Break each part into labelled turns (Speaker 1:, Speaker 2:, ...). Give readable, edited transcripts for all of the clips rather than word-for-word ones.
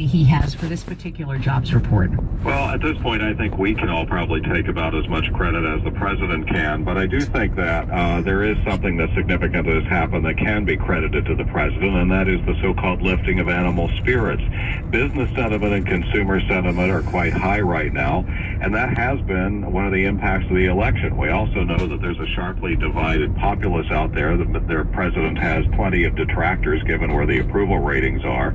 Speaker 1: he has for this particular jobs report?
Speaker 2: Well, at this point, I think we can all probably take about as much credit as the president can, but I do think that there is something that's significant that has happened that can be credited to the president, and that is the so-called lifting of animal spirits. Business sentiment and consumer sentiment are quite high right now, and that has been one of the impacts of the election. We also know that there's a sharply divided populace out there. Their president has plenty of detractors, given where the approval ratings are.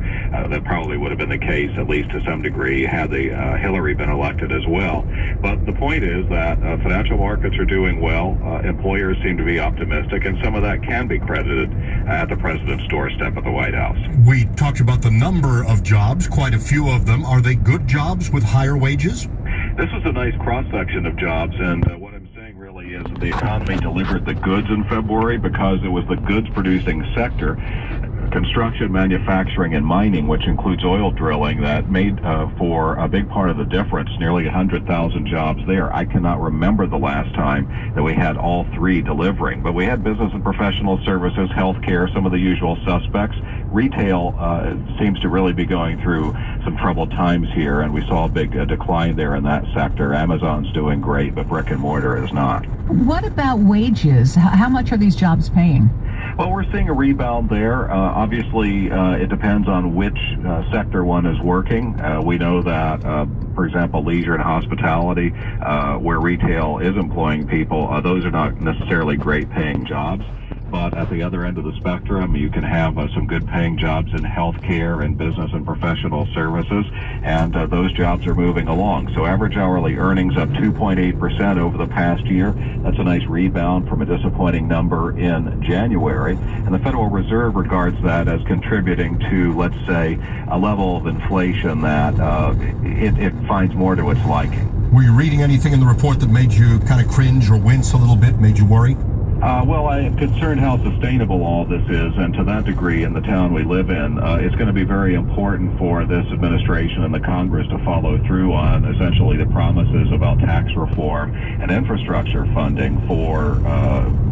Speaker 2: That probably would have been the case, at least to some degree, had the Hillary been elected as well. But the point is that financial markets are doing well. Employers seem to be optimistic, and some of that can be credited at the president's doorstep at the White House.
Speaker 3: We talked about the number of jobs, quite a few of them. Are they good jobs with higher wages?
Speaker 2: This was a nice cross-section of jobs, and what I'm saying really is that the economy delivered the goods in February because it was the goods-producing sector, construction, manufacturing, and mining, which includes oil drilling, that made for a big part of the difference, nearly 100,000 jobs there. I cannot remember the last time that we had all three delivering, but we had business and professional services, healthcare, some of the usual suspects. Retail seems to really be going through some troubled times here, and we saw a big decline there in that sector. Amazon's doing great, but brick and mortar is not.
Speaker 1: What about wages? How much are these jobs paying?
Speaker 2: Well, we're seeing a rebound there. Obviously, it depends on which sector one is working. We know that, for example, leisure and hospitality, where retail is employing people, those are not necessarily great paying jobs. But at the other end of the spectrum, you can have some good-paying jobs in healthcare and business and professional services, and those jobs are moving along. So average hourly earnings up 2.8% over the past year. That's a nice rebound from a disappointing number in January. And the Federal Reserve regards that as contributing to, let's say, a level of inflation that it finds more to its liking.
Speaker 3: Were you reading anything in the report that made you kind of cringe or wince a little bit, made you worry?
Speaker 2: Well, I am concerned how sustainable all this is, and to that degree, in the town we live in, it's going to be very important for this administration and the Congress to follow through on essentially the promises about tax reform and infrastructure funding for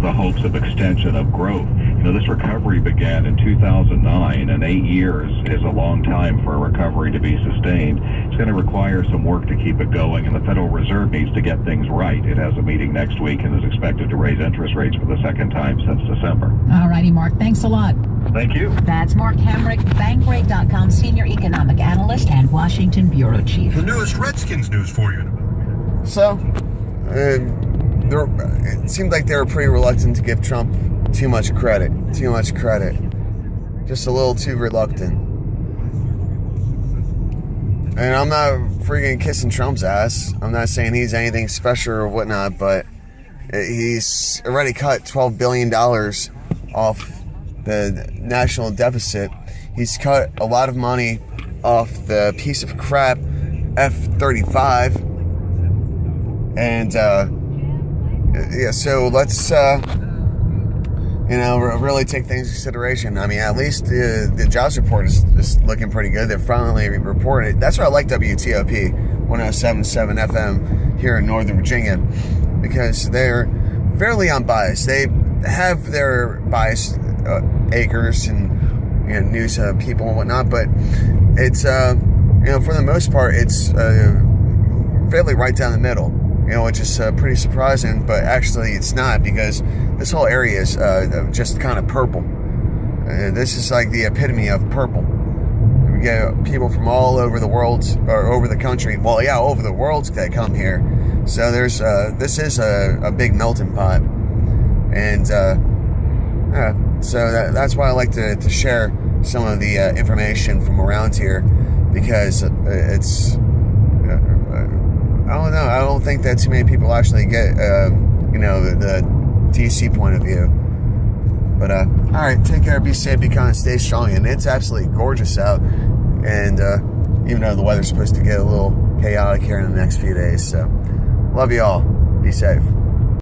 Speaker 2: the hopes of extension of growth. You know, this recovery began in 2009, and 8 years is a long time for a recovery to be sustained. It's going to require some work to keep it going, and the Federal Reserve needs to get things right. It has a meeting next week and is expected to raise interest rates for the second time since December.
Speaker 1: All righty, Mark. Thanks a lot.
Speaker 2: Thank you.
Speaker 1: That's Mark Hamrick, Bankrate.com Senior Economic Analyst and Washington Bureau Chief.
Speaker 3: The newest Redskins news for you.
Speaker 4: So, it seemed like they were pretty reluctant to give Trump too much credit. Just a little too reluctant. And I'm not freaking kissing Trump's ass. I'm not saying he's anything special or whatnot, but he's already cut $12 billion off the national deficit. He's cut a lot of money off the piece of crap F-35. And, so let's, really take things into consideration. I mean, at least the jobs report is looking pretty good. They're finally reported. That's why I like WTOP 107.7 FM here in Northern Virginia, because they're fairly unbiased. They have their biased acres and news people and whatnot, but it's for the most part it's fairly right down the middle. Which is pretty surprising, but actually it's not, because this whole area is just kind of purple. This is like the epitome of purple. We get people from all over the world, or over the country. Well, yeah, over the world that come here. So there's this is a big melting pot, and so that's why I like to share some of the information from around here, because it's. I don't know. I don't think that too many people actually get, the DC point of view. But, all right, take care, be safe, be kind, stay strong. And it's absolutely gorgeous out. And even though the weather's supposed to get a little chaotic here in the next few days. So, love you all. Be safe.